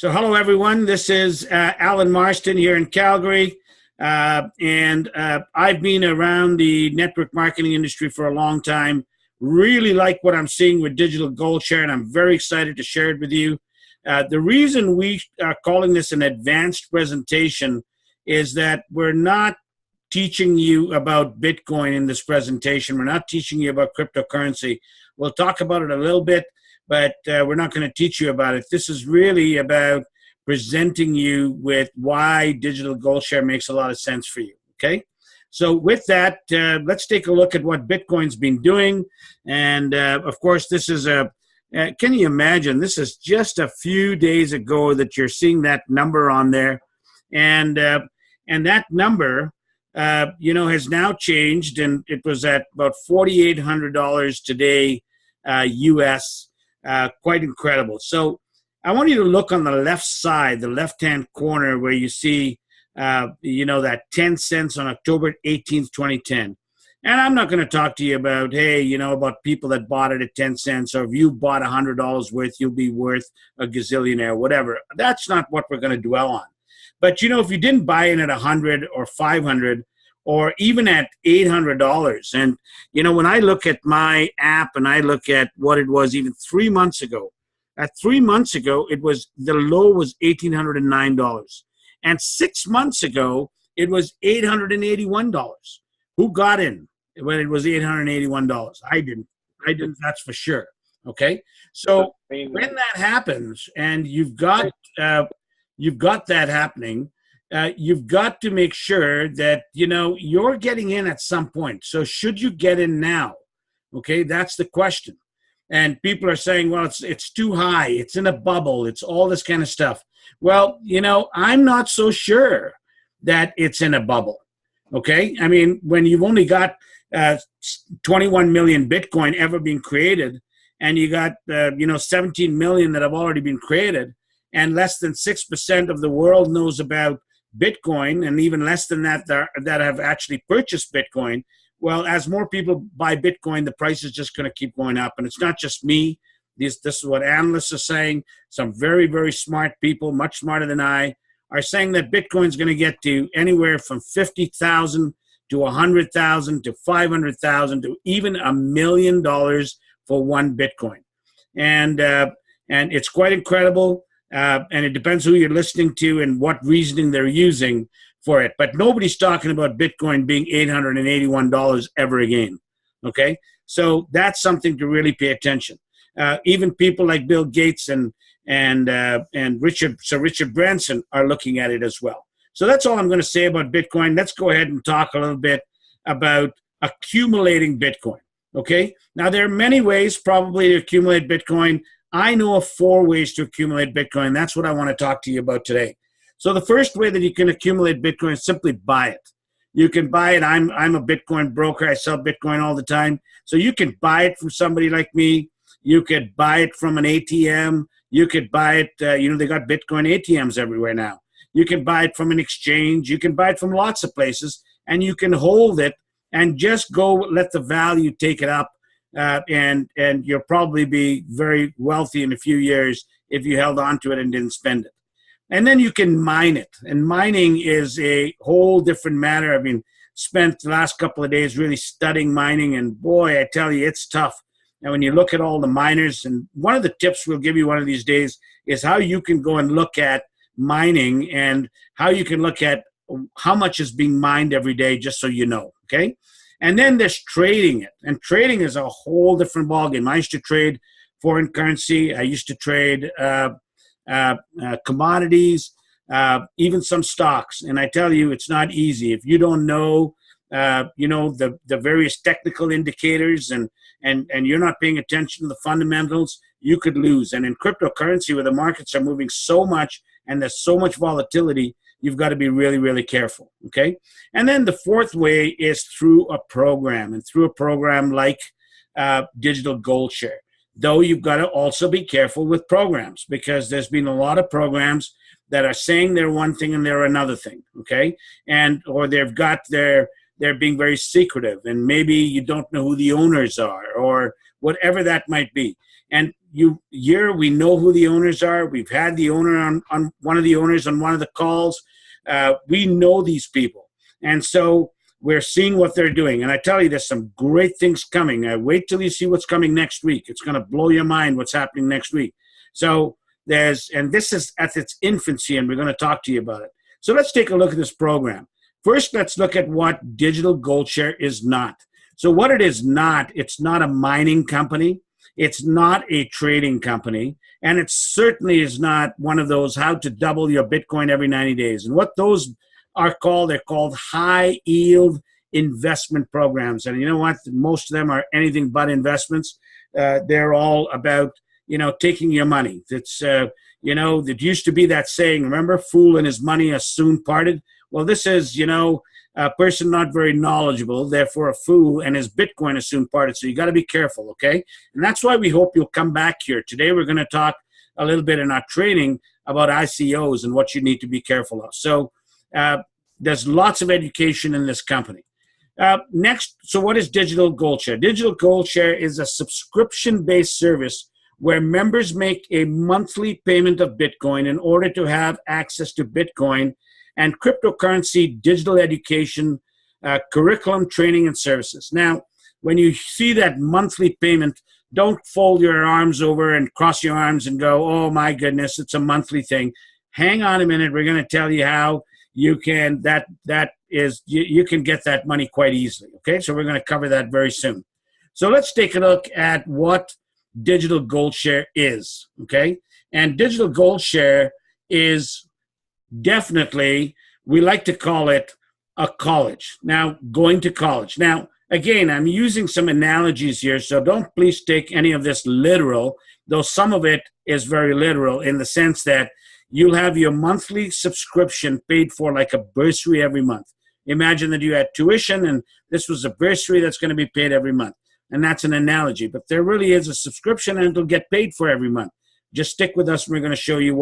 So hello, everyone. This is Alan Marston here in Calgary. I've been around the network marketing industry for a long time. Really like what I'm seeing with Digital Gold Share, and I'm very excited to share it with you. The reason we are calling this an advanced presentation is that we're not teaching you about Bitcoin in this presentation. We're not teaching you about cryptocurrency. We'll talk about it a little bit, but we're not going to teach you about it. This is really about presenting you with why Digital Gold Share makes a lot of sense for you, okay? So with that, let's take a look at what Bitcoin's been doing. And of course, this is can you imagine, this is just a few days ago that you're seeing that number on there. And that number, has now changed, and it was at about $4,800 today, US. Quite incredible. So I want you to look on the left side, the left-hand corner, where you see, that 10 cents on October 18th, 2010. And I'm not going to talk to you about, hey, about people that bought it at 10 cents, or if you bought $100 worth, you'll be worth a gazillionaire, whatever. That's not what we're going to dwell on. But, if you didn't buy it at 100 or 500 or even at $800, and, when I look at my app and I look at what it was even 3 months ago, at 3 months ago, the low was $1,809. And 6 months ago, it was $881. Who got in when it was $881? I didn't, that's for sure. Okay. So when that happens and you've got that happening, you've got to make sure that, you're getting in at some point. So should you get in now? Okay, that's the question. And people are saying, well, it's too high. It's in a bubble. It's all this kind of stuff. Well, I'm not so sure that it's in a bubble. Okay, I mean, when you've only got 21 million Bitcoin ever being created, and you got 17 million that have already been created, and less than 6% of the world knows about Bitcoin, and even less than that that have actually purchased Bitcoin. Well, as more people buy Bitcoin, the price is just going to keep going up. And it's not just me. This is what analysts are saying. Some very, very smart people, much smarter than I, are saying that Bitcoin is going to get to anywhere from 50,000 to 100,000 to 500,000 to even $1 million for one Bitcoin. And it's quite incredible. And it depends who you're listening to and what reasoning they're using for it. But nobody's talking about Bitcoin being $881 ever again. Okay? So that's something to really pay attention. Even people like Bill Gates and Sir Richard Branson are looking at it as well. So that's all I'm going to say about Bitcoin. Let's go ahead and talk a little bit about accumulating Bitcoin. Okay? Now, there are many ways probably to accumulate Bitcoin. I know of 4 ways to accumulate Bitcoin. That's what I want to talk to you about today. So the first way that you can accumulate Bitcoin is simply buy it. You can buy it. I'm a Bitcoin broker. I sell Bitcoin all the time. So you can buy it from somebody like me. You could buy it from an ATM. You could buy it, they got Bitcoin ATMs everywhere now. You can buy it from an exchange. You can buy it from lots of places, and you can hold it and just go let the value take it up. And you'll probably be very wealthy in a few years if you held on to it and didn't spend it. And then you can mine it. And mining is a whole different matter. I've been spent the last couple of days really studying mining, and boy, I tell you, it's tough. And when you look at all the miners, and one of the tips we'll give you one of these days is how you can go and look at mining and how you can look at how much is being mined every day, just so you know, okay? And then there's trading it. And trading is a whole different ballgame. I used to trade foreign currency. I used to trade commodities, even some stocks. And I tell you, it's not easy. If you don't know, the various technical indicators and you're not paying attention to the fundamentals, you could lose. And in cryptocurrency, where the markets are moving so much and there's so much volatility, you've got to be really, really careful, okay? And then the fourth way is through a program, and through a program like Digital Gold Share. Though you've got to also be careful with programs, because there's been a lot of programs that are saying they're one thing and they're another thing, okay? Or they're being very secretive, and maybe you don't know who the owners are, or whatever that might be. And we know who the owners are. We've had the owner on one of the owners on one of the calls. We know these people. And so we're seeing what they're doing. And I tell you, there's some great things coming. Wait till you see what's coming next week. It's going to blow your mind what's happening next week. So and this is at its infancy, and we're going to talk to you about it. So let's take a look at this program. First, let's look at what Digital Gold Share is not. So what it is not, it's not a mining company. It's not a trading company. And it certainly is not one of those how to double your Bitcoin every 90 days. And what those are called, they're called high yield investment programs. And you know what? Most of them are anything but investments. They're all about, taking your money. It's, there used to be that saying, remember, fool and his money are soon parted. Well, this is, a person not very knowledgeable, therefore a fool, and his Bitcoin is soon parted. So you got to be careful, okay? And that's why we hope you'll come back here. Today we're going to talk a little bit in our training about ICOs and what you need to be careful of. So there's lots of education in this company. Next, so what is Digital Gold Share? Digital Gold Share is a subscription-based service where members make a monthly payment of Bitcoin in order to have access to Bitcoin and cryptocurrency, digital education, curriculum, training, and services. Now, when you see that monthly payment, don't fold your arms over and cross your arms and go, oh my goodness, it's a monthly thing. Hang on a minute. We're going to tell you how you can, you can get that money quite easily. Okay, so we're going to cover that very soon. So let's take a look at what Digital Gold Share is. Okay, and Digital Gold Share is definitely, we like to call it a college. Now, going to college. Now, again, I'm using some analogies here, so don't please take any of this literal, though some of it is very literal in the sense that you'll have your monthly subscription paid for like a bursary every month. Imagine that you had tuition and this was a bursary that's going to be paid every month. And that's an analogy, but there really is a subscription and it'll get paid for every month. Just stick with us and we're going to show you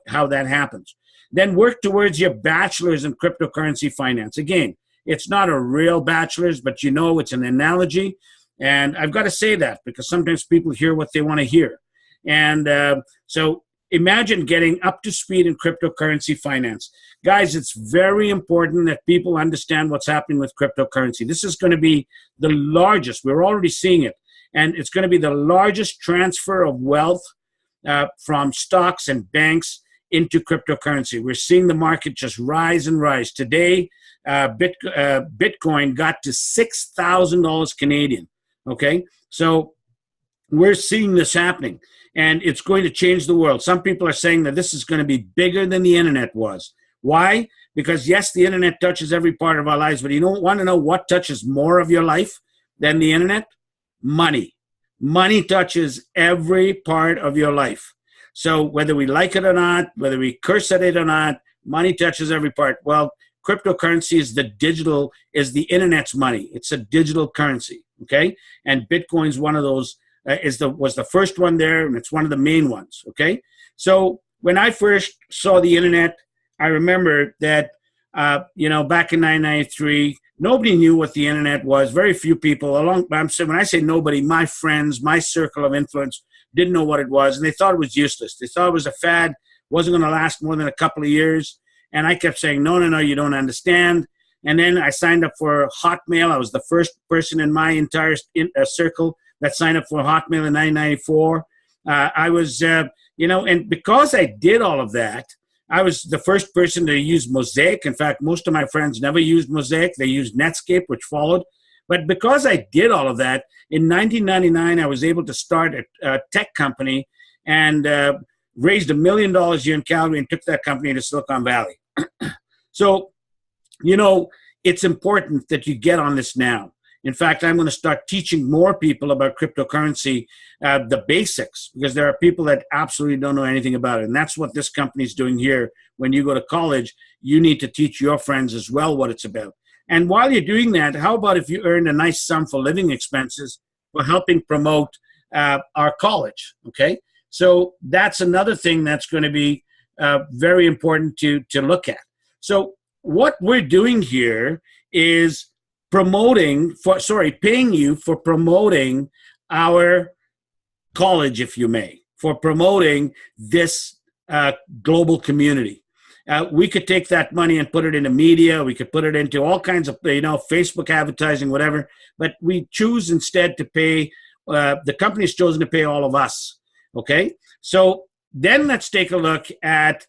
how that happens. Then work towards your bachelor's in cryptocurrency finance. Again, it's not a real bachelor's, but it's an analogy. And I've got to say that because sometimes people hear what they want to hear. And so imagine getting up to speed in cryptocurrency finance. Guys, it's very important that people understand what's happening with cryptocurrency. This is going to be the largest, we're already seeing it, and it's going to be the largest transfer of wealth from stocks and banks into cryptocurrency. We're seeing the market just rise and rise. Today, Bitcoin got to $6,000 Canadian, okay? So we're seeing this happening, and it's going to change the world. Some people are saying that this is going to be bigger than the internet was. Why? Because yes, the internet touches every part of our lives, but you don't want to know what touches more of your life than the internet? Money. Money touches every part of your life. So whether we like it or not, whether we curse at it or not, money touches every part. Well, cryptocurrency is the internet's money. It's a digital currency, okay? And Bitcoin's one of those, was the first one there, and it's one of the main ones, okay? So when I first saw the internet, I remember that, back in 1993, nobody knew what the internet was. Very few people, when I say nobody, my friends, my circle of influence didn't know what it was, and they thought it was useless. They thought it was a fad, wasn't going to last more than a couple of years. And I kept saying, no, you don't understand. And then I signed up for Hotmail. I was the first person in my entire circle that signed up for Hotmail in 1994. I was, and because I did all of that, I was the first person to use Mosaic. In fact, most of my friends never used Mosaic. They used Netscape, which followed. But because I did all of that, in 1999, I was able to start a tech company and raised $1 million here in Calgary and took that company to Silicon Valley. So, it's important that you get on this now. In fact, I'm going to start teaching more people about cryptocurrency, the basics, because there are people that absolutely don't know anything about it. And that's what this company is doing here. When you go to college, you need to teach your friends as well what it's about. And while you're doing that, how about if you earn a nice sum for living expenses for helping promote our college, okay? So that's another thing that's going to be very important to look at. So what we're doing here is paying you for promoting our college, if you may, for promoting this global community. We could take that money and put it into media. We could put it into all kinds of, Facebook advertising, whatever. But we choose instead to pay, the company's chosen to pay all of us. Okay? So then let's take a look at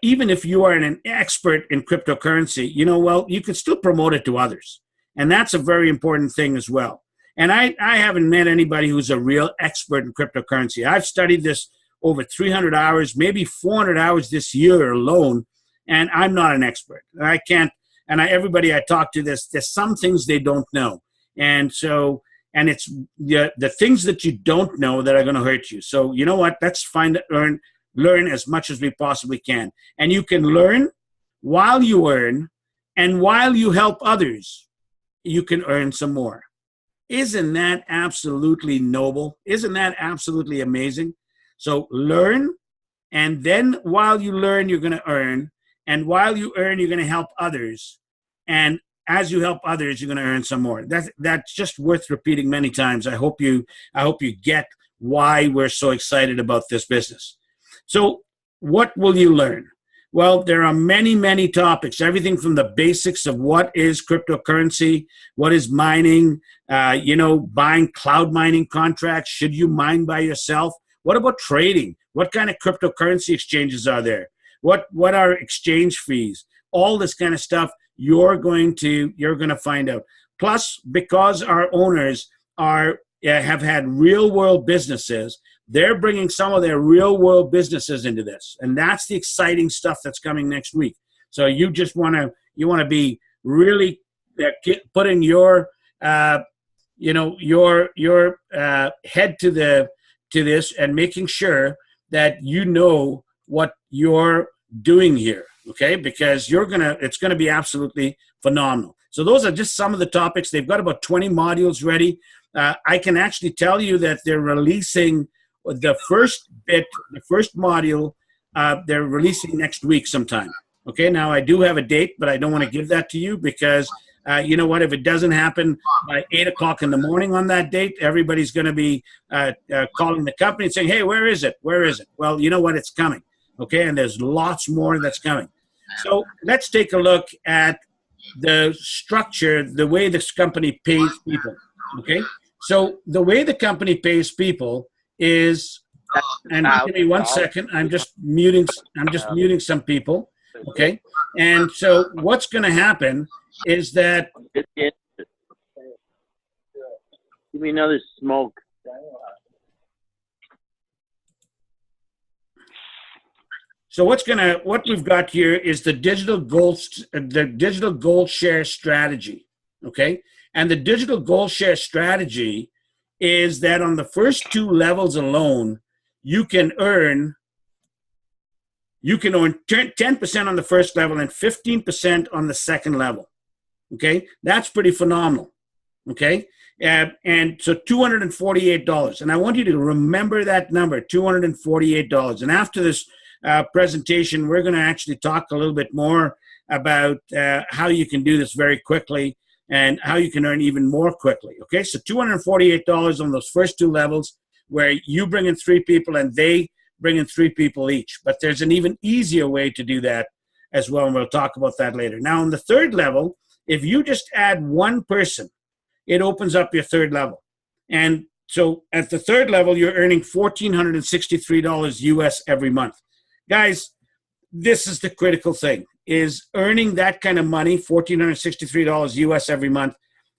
even if you are an expert in cryptocurrency, you can still promote it to others. And that's a very important thing as well. And I haven't met anybody who's a real expert in cryptocurrency. I've studied this over 300 hours, maybe 400 hours this year alone, and I'm not an expert. I can't, and everybody I talk to, there's some things they don't know. And so, and it's the things that you don't know that are going to hurt you. So you know what? Let's learn as much as we possibly can. And you can learn while you earn, and while you help others, you can earn some more. Isn't that absolutely noble? Isn't that absolutely amazing? So learn, and then while you learn, you're going to earn. And while you earn, you're going to help others. And as you help others, you're going to earn some more. That's just worth repeating many times. I hope you get why we're so excited about this business. So what will you learn? Well, there are many, many topics, everything from the basics of what is cryptocurrency, what is mining, buying cloud mining contracts. Should you mine by yourself? What about trading? What kind of cryptocurrency exchanges are there? What are exchange fees? All this kind of stuff you're going to find out. Plus, because our owners have had real world businesses, they're bringing some of their real world businesses into this, and that's the exciting stuff that's coming next week. So you just want to be really putting your head to this and making sure that you know what you're doing here, okay? Because it's gonna be absolutely phenomenal. So those are just some of the topics. They've got about 20 modules ready. I can actually tell you that they're releasing the first module. They're releasing next week sometime. Okay, now I do have a date, but I don't want to give that to you because you know what? If it doesn't happen by 8 o'clock in the morning on that date, everybody's going to be calling the company and saying, "Hey, where is it? Where is it?" Well, you know what? It's coming. Okay, and there's lots more that's coming. So let's take a look at the structure, the way this company pays people. Okay, so the way the company pays people is, and give me 1 second. I'm just muting some people. Okay, and so what's going to happen is that. Give me another smoke. So what we've got here is the digital gold share strategy, okay? And the digital gold share strategy is that on the first 2 levels alone, you can earn 10% on the first level and 15% on the second level, okay? That's pretty phenomenal, okay? And so $248, and I want you to remember that number, $248. And after this presentation, we're going to actually talk a little bit more about how you can do this very quickly and how you can earn even more quickly. Okay, so $248 on those first 2 levels where you bring in 3 people and they bring in 3 people each. But there's an even easier way to do that as well, and we'll talk about that later. Now, on the 3rd level, if you just add 1 person, it opens up your 3rd level. And so at the 3rd level, you're earning $1,463 US every month. Guys, this is the critical thing, is earning that kind of money, $1,463 US every month.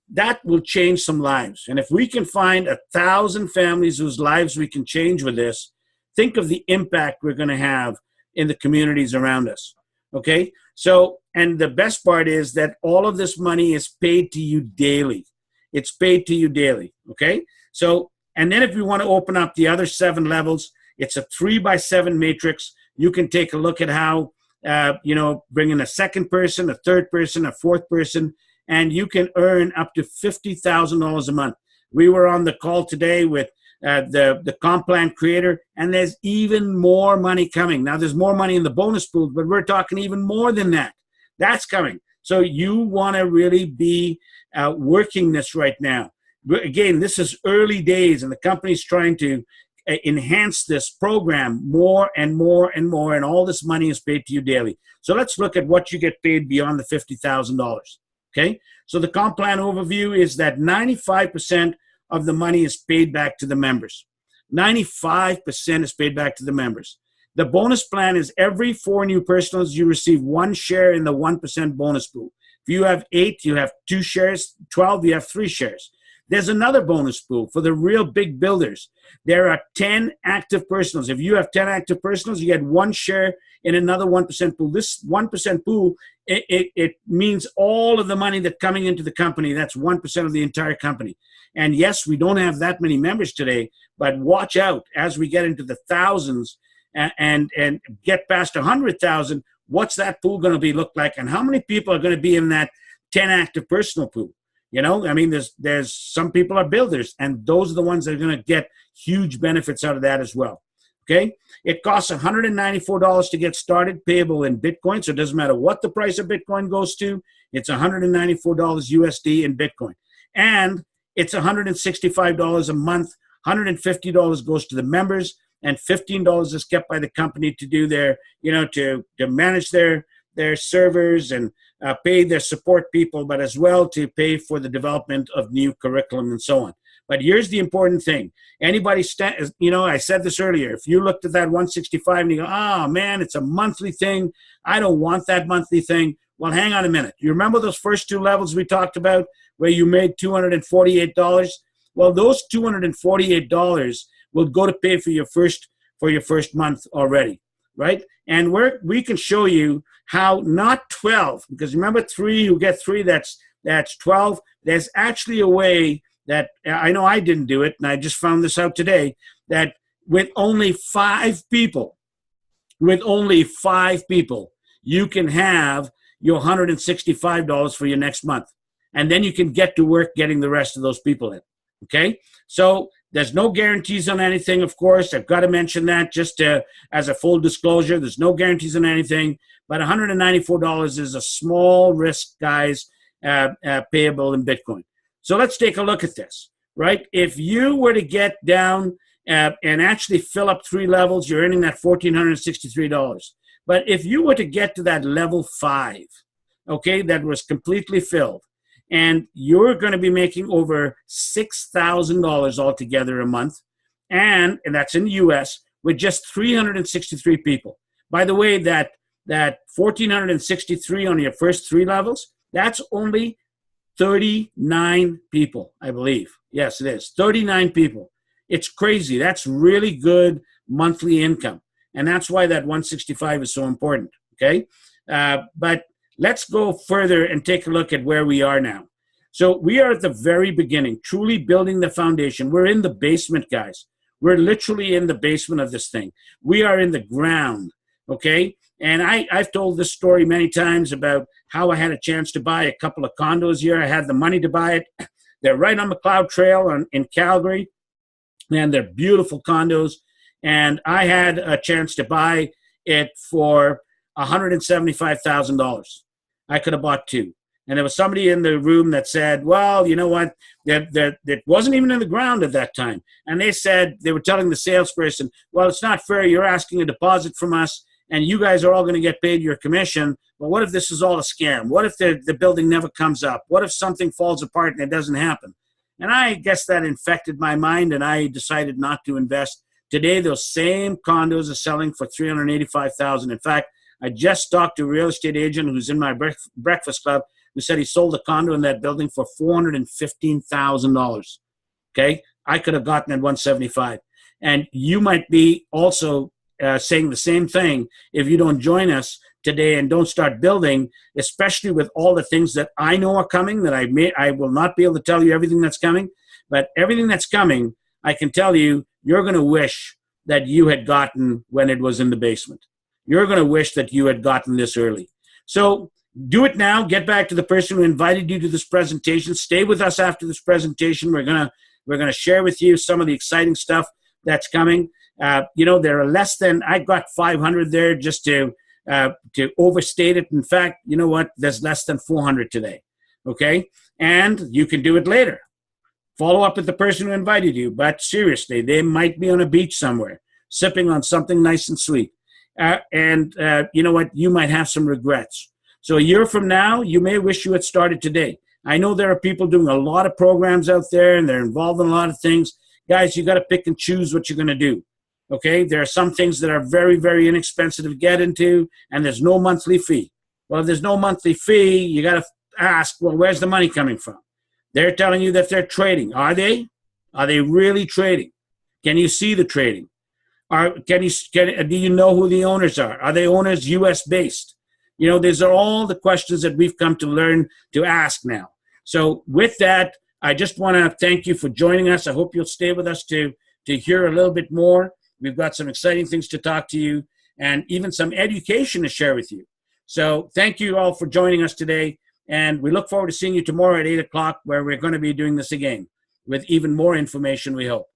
That will change some lives. And if we can find 1,000 families whose lives we can change with this, think of the impact we're going to have in the communities around us. Okay? So, and the best part is that all of this money is paid to you daily. It's paid to you daily. Okay? So, and then if we want to open up the other 7 levels, it's a 3x7 matrix. You can take a look at how, bring in a 2nd person, a 3rd person, a 4th person, and you can earn up to $50,000 a month. We were on the call today with the comp plan creator, and there's even more money coming. Now, there's more money in the bonus pool, but we're talking even more than that. That's coming. So you want to really be working this right now. again, this is early days, and the company's trying to enhance this program more and more and more, and all this money is paid to you daily. So let's look at what you get paid beyond the $50,000. Okay, so the comp plan overview is that 95% of the money is paid back to the members. 95% is paid back to the members. The bonus plan is every 4 new personals, you receive 1 share in the 1% bonus pool. If you have 8, you have 2 shares. 12, you have 3 shares. There's another bonus pool for the real big builders. There are 10 active personals. If you have 10 active personals, you get 1 share in another 1% pool. This 1% pool, it means all of the money that's coming into the company. That's 1% of the entire company. And yes, we don't have that many members today, but watch out as we get into the thousands and get past 100,000. What's that pool going to be look like, and how many people are going to be in that 10 active personal pool? You know, I mean, there's some people are builders, and those are the ones that are going to get huge benefits out of that as well. Okay, it costs $194 to get started, payable in Bitcoin. So it doesn't matter what the price of Bitcoin goes to. It's $194 USD in Bitcoin, and it's $165 a month. $150 goes to the members, and $15 is kept by the company to do their, to manage their servers and pay their support people, but as well to pay for the development of new curriculum and so on. But here's the important thing. Anybody, I said this earlier, if you looked at that 165 and you go, oh man, it's a monthly thing. I don't want that monthly thing. Well, hang on a minute. You remember those first 2 levels we talked about where you made $248? Well, those $248 will go to pay for your first month already, right? And we can show you how not 12, because remember 3, you get 3, that's 12. There's actually a way that I know I didn't do it, and I just found this out today, that with only 5 people, you can have your $165 for your next month. And then you can get to work getting the rest of those people in. Okay? So there's no guarantees on anything, of course. I've got to mention that just as a full disclosure. There's no guarantees on anything, but $194 is a small risk, guys, payable in Bitcoin. So let's take a look at this, right? If you were to get down and actually fill up 3 levels, you're earning that $1,463. But if you were to get to that level 5, okay, that was completely filled, and you're going to be making over $6,000 altogether a month, and that's in the U.S., with just 363 people. By the way, that 1,463 on your first 3 levels, that's only 39 people, I believe. Yes, it is. 39 people. It's crazy. That's really good monthly income. And that's why that 165 is so important, okay? But let's go further and take a look at where we are now. So we are at the very beginning, truly building the foundation. We're in the basement, guys. We're literally in the basement of this thing. We are in the ground, okay? And I've told this story many times about how I had a chance to buy a couple of condos here. I had the money to buy it. They're right on McLeod Trail in Calgary, and they're beautiful condos. And I had a chance to buy it for $175,000. I could have bought 2. And there was somebody in the room that said, well, you know what, that wasn't even in the ground at that time. And they were telling the salesperson, well, it's not fair. You're asking a deposit from us, and you guys are all going to get paid your commission. But what if this is all a scam? What if the building never comes up? What if something falls apart and it doesn't happen? And I guess that infected my mind, and I decided not to invest. Today, those same condos are selling for $385,000. In fact, I just talked to a real estate agent who's in my breakfast club who said he sold a condo in that building for $415,000. Okay? I could have gotten at $175,000. And you might be also saying the same thing if you don't join us today and don't start building, especially with all the things that I know are coming, that I will not be able to tell you everything that's coming, but everything that's coming, I can tell you, you're going to wish that you had gotten when it was in the basement. You're going to wish that you had gotten this early. So do it now. Get back to the person who invited you to this presentation. Stay with us after this presentation. We're going to share with you some of the exciting stuff that's coming. There are less than, I got 500 there just to overstate it. In fact, you know what? There's less than 400 today. Okay? And you can do it later. Follow up with the person who invited you, but seriously, they might be on a beach somewhere, sipping on something nice and sweet. You know what? You might have some regrets. So a year from now, you may wish you had started today. I know there are people doing a lot of programs out there, and they're involved in a lot of things. Guys, you got to pick and choose what you're going to do. Okay? There are some things that are very, very inexpensive to get into, and there's no monthly fee. Well, if there's no monthly fee, you got to ask, well, where's the money coming from? They're telling you that they're trading. Are they? Are they really trading? Can you see the trading? Do you know who the owners are? Are they owners U.S. based? You know, these are all the questions that we've come to learn to ask now. So with that, I just want to thank you for joining us. I hope you'll stay with us to hear a little bit more. We've got some exciting things to talk to you and even some education to share with you. So thank you all for joining us today. And we look forward to seeing you tomorrow at 8 o'clock, where we're going to be doing this again with even more information, we hope.